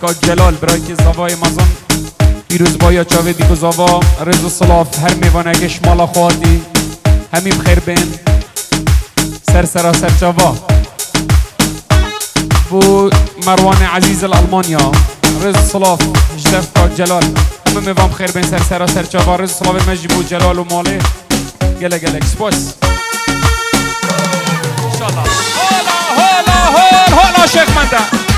پاک جلال برای که زوای مزان پیروز بایا چاوه دیگو زوا رز و صلاف هر میوانگش مالا خواهدی همین بخیر بین سر سر چاوا بو مروان عزیز الالمانیا رز و صلاف جدف پاک جلال همه میوان بخیر بین سر چاوا رز و صلاف مجبو جلال و ماله گلک سپاس انشالله هلا شیخ منده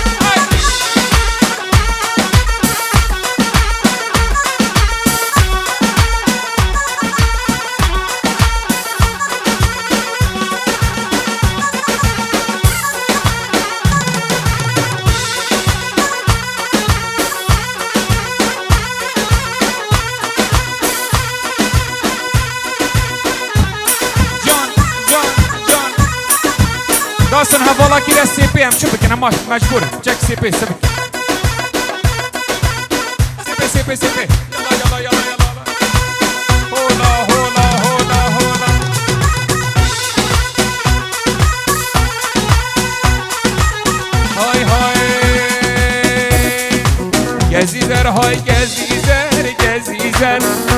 داستان حوالا کی را سی پی هم چوب کنم مجبورم چک سی پی سبک سی پی یلا هولا های گزیزر های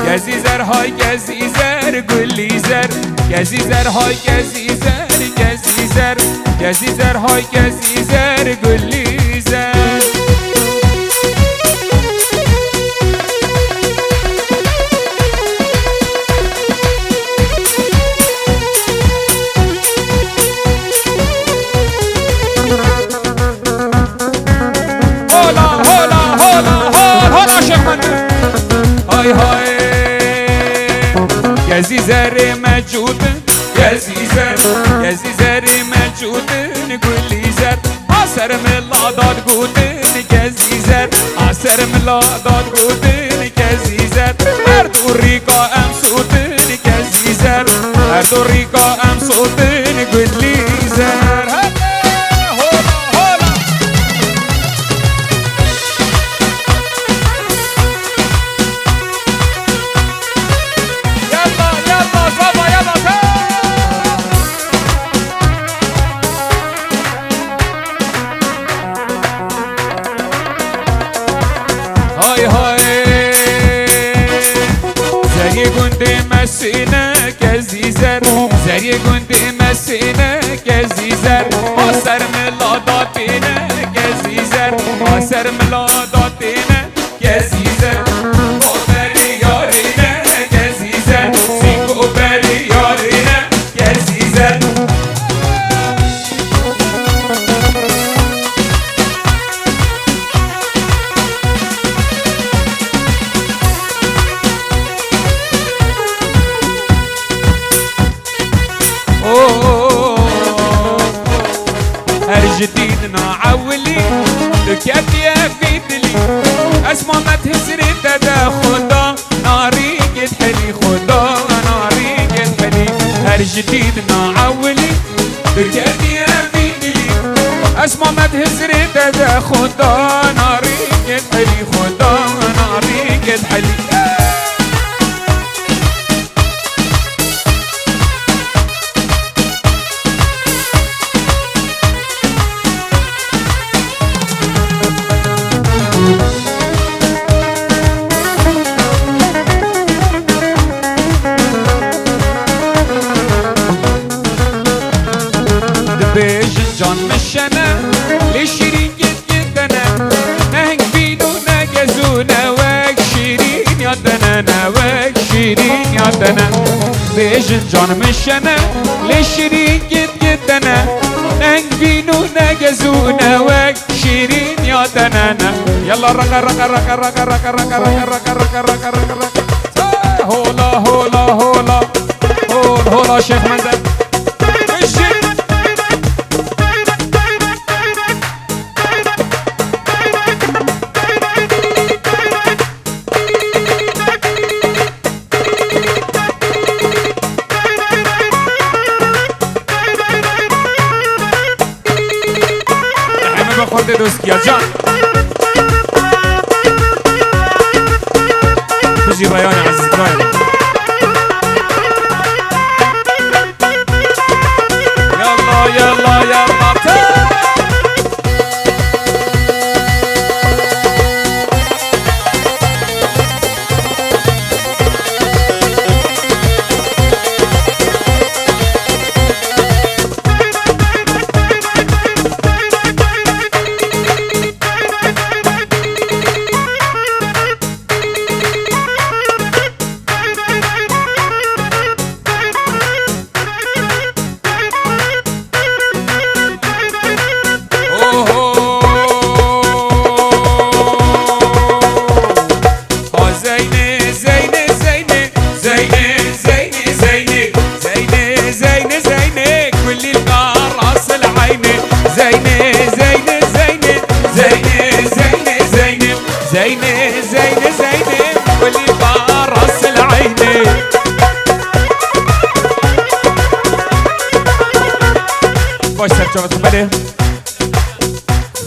گزیزر های گزیزر گلیزر گزیزر های گزیزر های گزیزر گلیزر هولا شیخ منده های گزیزر مجود گزیزر مجود گلیزر آسر ملاداد گودن گزیزر آسر ملاداد گودن گزیزر هر دو ریکا ام سودن گزیزر هر دو ریکا ام سودن گلیزر زری گنده مسینه گزیزر آسر ملاداتینه گزیزر آسر ملاداتینه گزیزر آبری یارینه گزیزر سینگو بری یارینه گزیزر جديدنا عولي لكيف يفيدلي اسمع ما تهزري دا خدا ناري قد حلي خدا ناري قد حلي هر جديدنا عولي لكيف يفيدلي اسمع ما تهزري دا خدا ناري قد حلي خدا ناري قد حلي جان مشنه لشیرین گدنه نهنگ بینو نگزو نوک شیرین یادنه نوک شیرین یادنه بیشن جان مشنه لشیرین گدنه نهنگ بینو نگزو نوک شیرین یادنه یلا رقا رقا رقا رقا رقا رقا رقا رقا رقا رقا هولا شیخ منده خورده دوست کیا جان بجی بیان عزیز برای یلا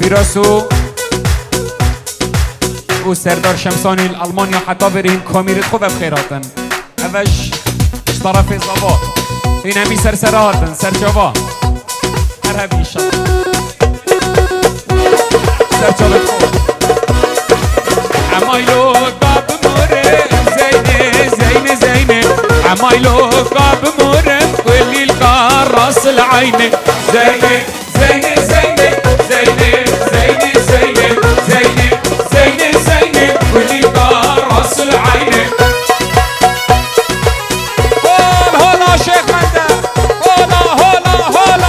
فیراسو و سردار شمسانی الالمانیا حتی بریم کامیرت خوب بخیراتن اوش طرف زبا این همی سرسراتن سرجوا هر هبی شد سرجوا خوب عمایلو قاب مورم زینه زینه زینه عمایلو قاب مورم واللي القار راس العينه زينه زينه زينه زينه زينه زينه زينه زينه زينه واللي القار راس العينه هولا هولا شيخ مندى هولا هولا هولا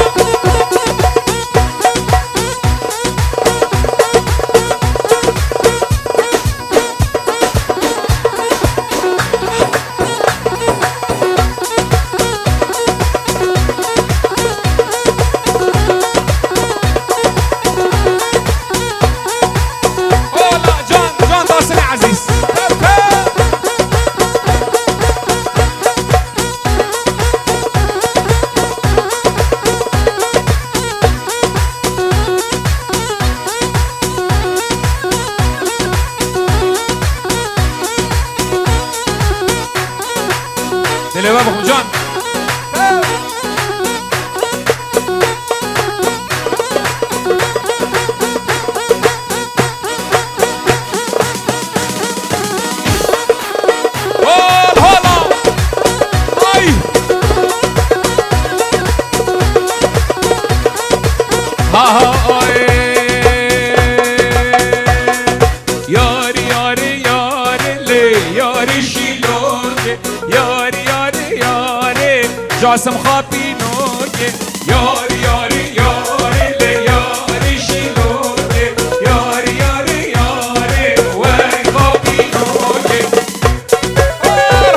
جاسم خابي نوكي ياري ياري ياري لي ياري شيلوكي ياري ياري ياري وين خابي نوكي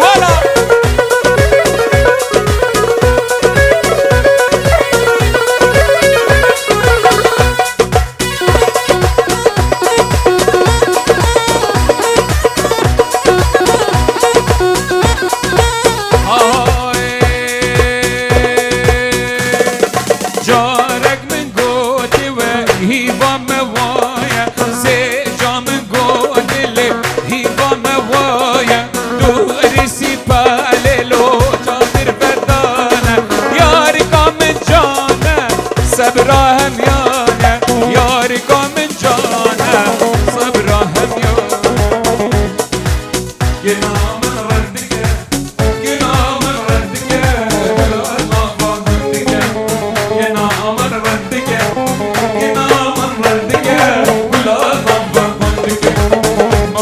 هلا صبرهم يانا ياركم من جانا صبرهم يانا ينا من ردك ينا من ردك الله فضلك ينا من ردك ينا من ردك الله فضلك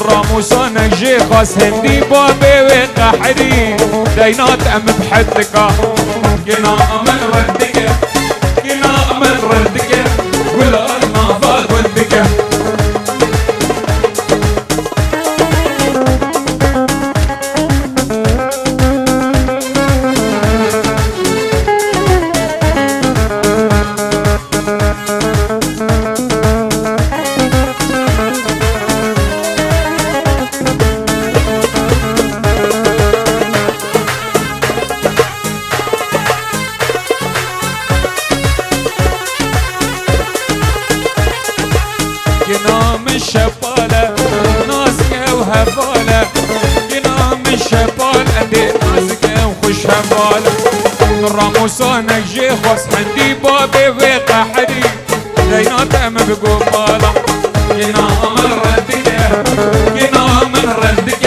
راموسانك جي خاص هندي بابي وقحري دينات ام بحدك ينا من ردك من ردك ولا ما فات ودك ينام الشبالة ناسكة وهبالة ينام الشبالة دي ناسكة وخش هبالة من راموسانك جي خاص حندي بابي وقحري دينات ام بقبالة ينام ردك ينام ردك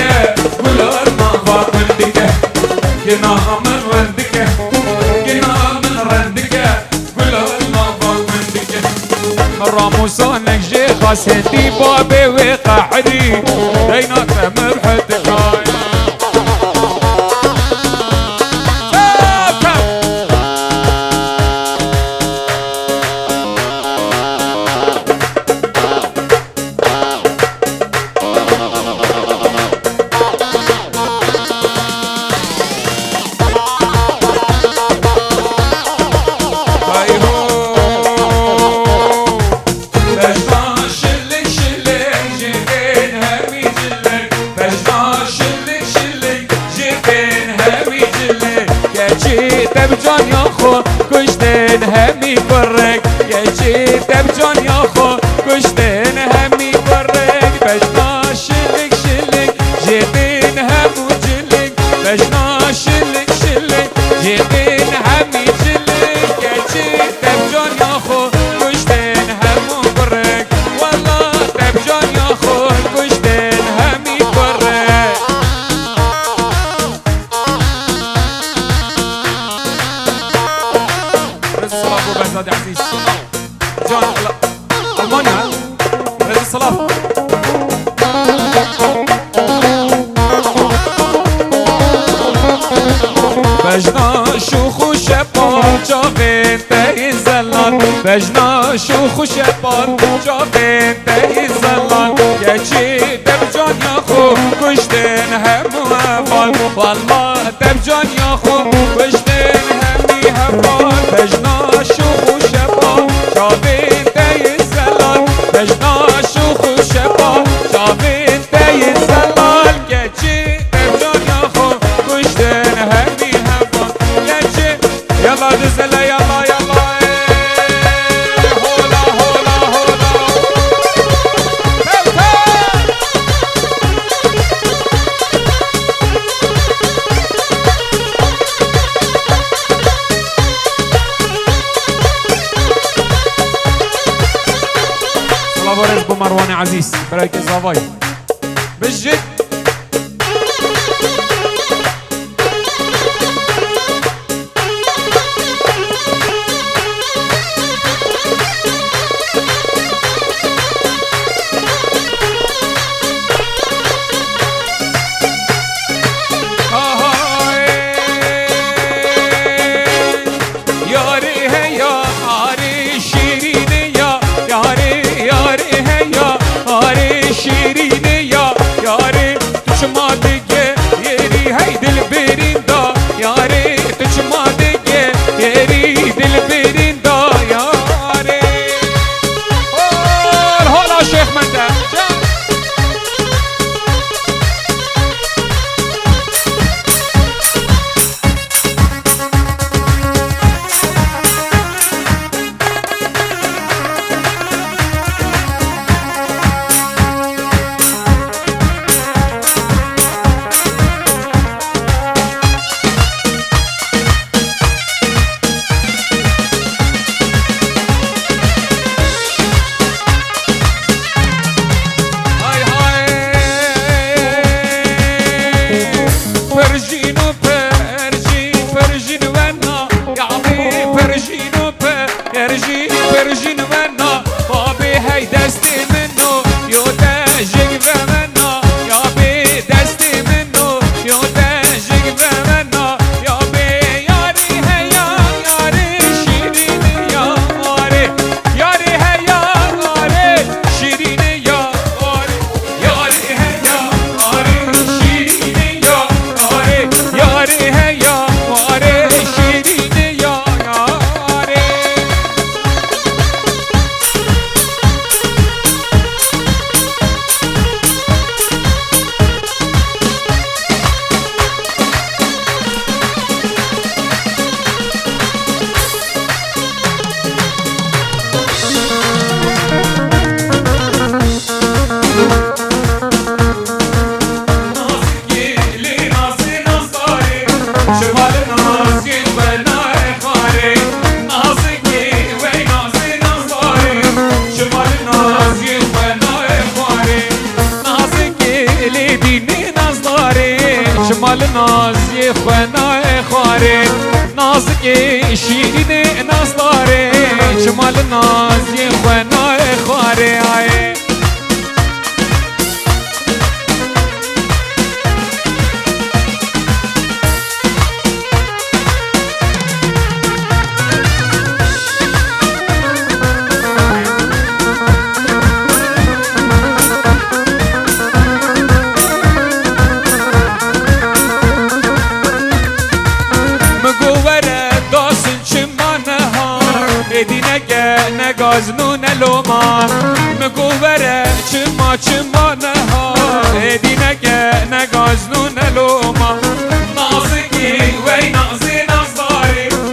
ولا ما فات ودك ينام ردك ينام ردك ولا ما فات ودك راموسانك جي خاص هندي بابي وقحري دينات ام بحدك دبجان یا خو کشتن همی برک گچی دبجان یا خو کشتن همی برک بجنا شلک شلک جدین همو جلک بجنا شلک شلک جدین همی جلک گچی دبجان یا خو کشتن همو برک والله دبجان یا خو کشتن همی برک رز الصلاة ابو بغداد عزيز جان المانيا رز الصلاة بجنا شوخ و شبان جاوین ته زلان بجنا شوخ و شبان جاوین ته زلان گچی دبجان یا خو کشتن همو هفان والله دبجان یا خو کشتن همی هفان بجنا شوخ و شبان جاوین ته زلان بجنا شوخ و شبان جاوین ته زلان گچی دبجان یا خو کشتن همی يلا نزل يلا يلا هولا هولا هولا صلاة ورز بمروان عزيز برايك زافاي بالجد نازی خنای خواره نازی شیرین ناز داره شمال نازی خنای خواره آیه نگازنون لوما مگو بره چما نها هدی نگازنون لوما نازکی وی نازی نازداری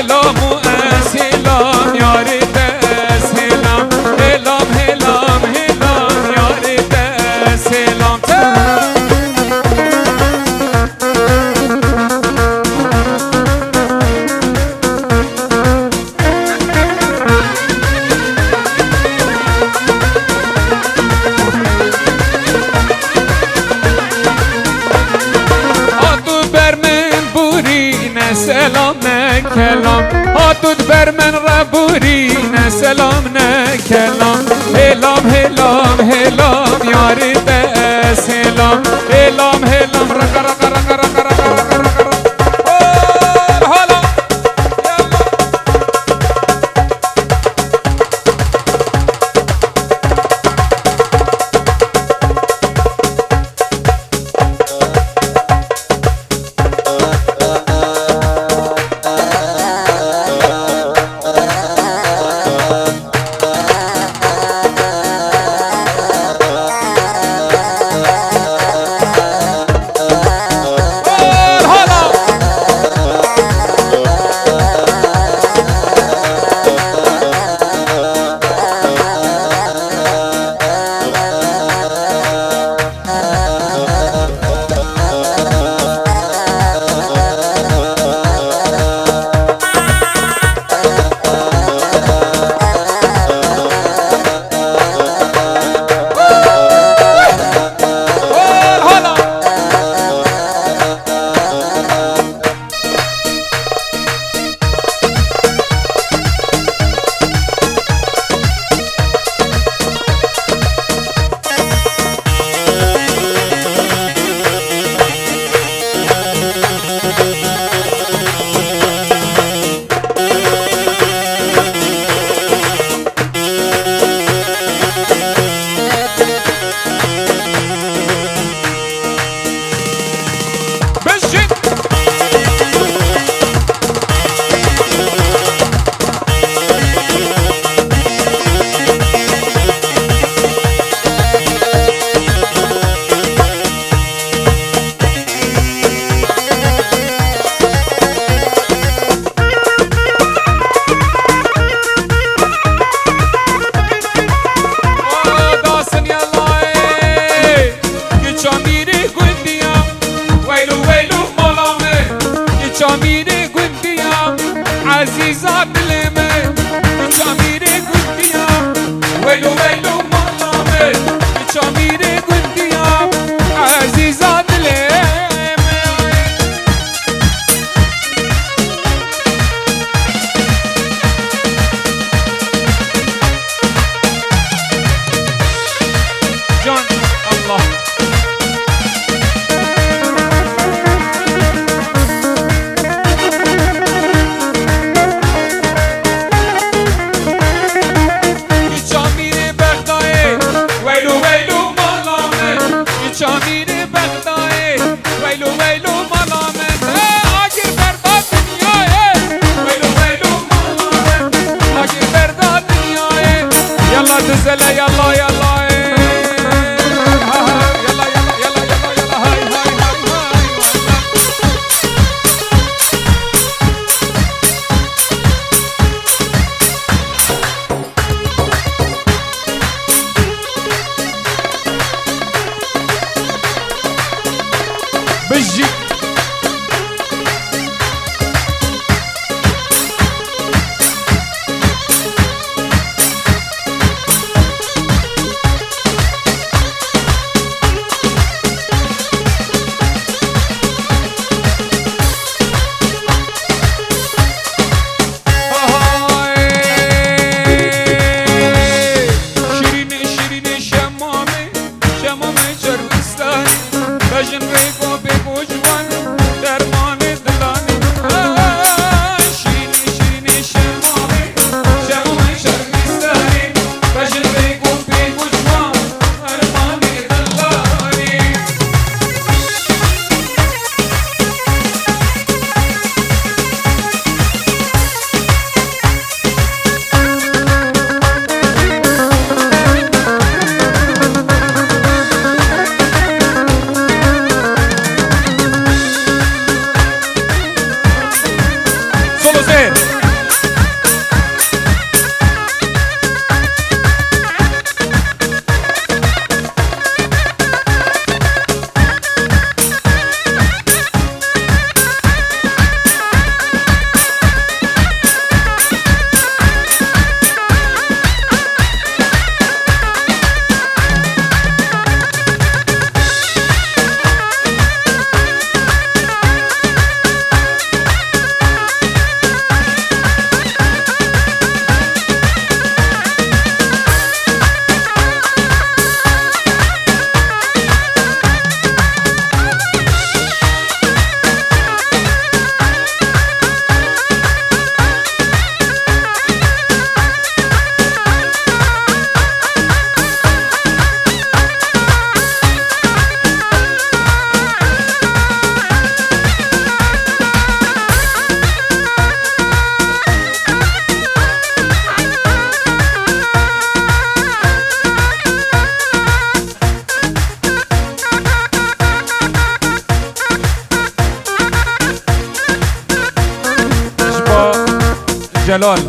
سلام و اسلام یار دسلام هلام هلام هلام یار دسلام سلام نه کلام هاتود بر من ربوری نه سلام نه کلام هلام هلام هلام یار به سلام هلام هلام رقا رقا رقا رقا رقا رقا رقا هلا عزيزة دلمي بتشاميري قديا ويلو ويلو مالامي بتشاميري قديا عزيزة دلمي جان الله جلال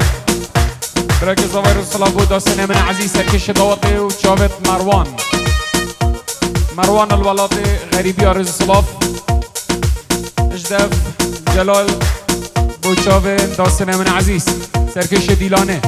برك زوار الصلاة بودا سنة من عزيز سركش دواتي وشافت مروان الولاطي غريبي أرز الصلاف اجدف جلال بو شافت دا سنة من عزيز سركش ديلانه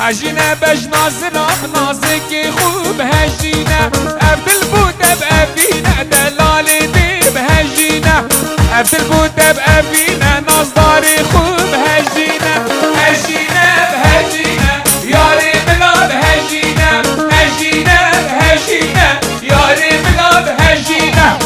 هجينا باش نازنا نازك خوب هجينا قبل بوده بقفينا دلالي ديب هجينا قبل بوده بقفينا نازداري خوب هجينا هجينا بهجينا ياري بلاد هجينا هجينا بهجينا ياري بلاد هجينا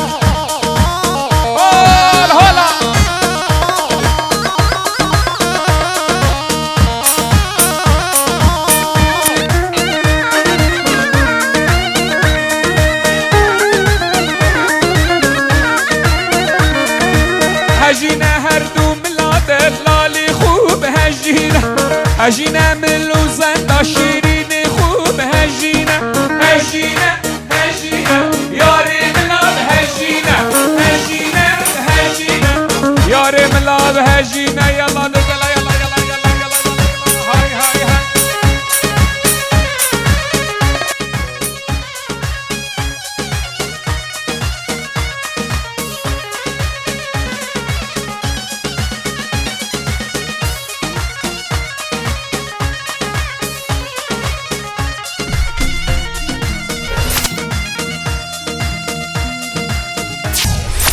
هجينا من لوزان دا شيرين خوب هجينا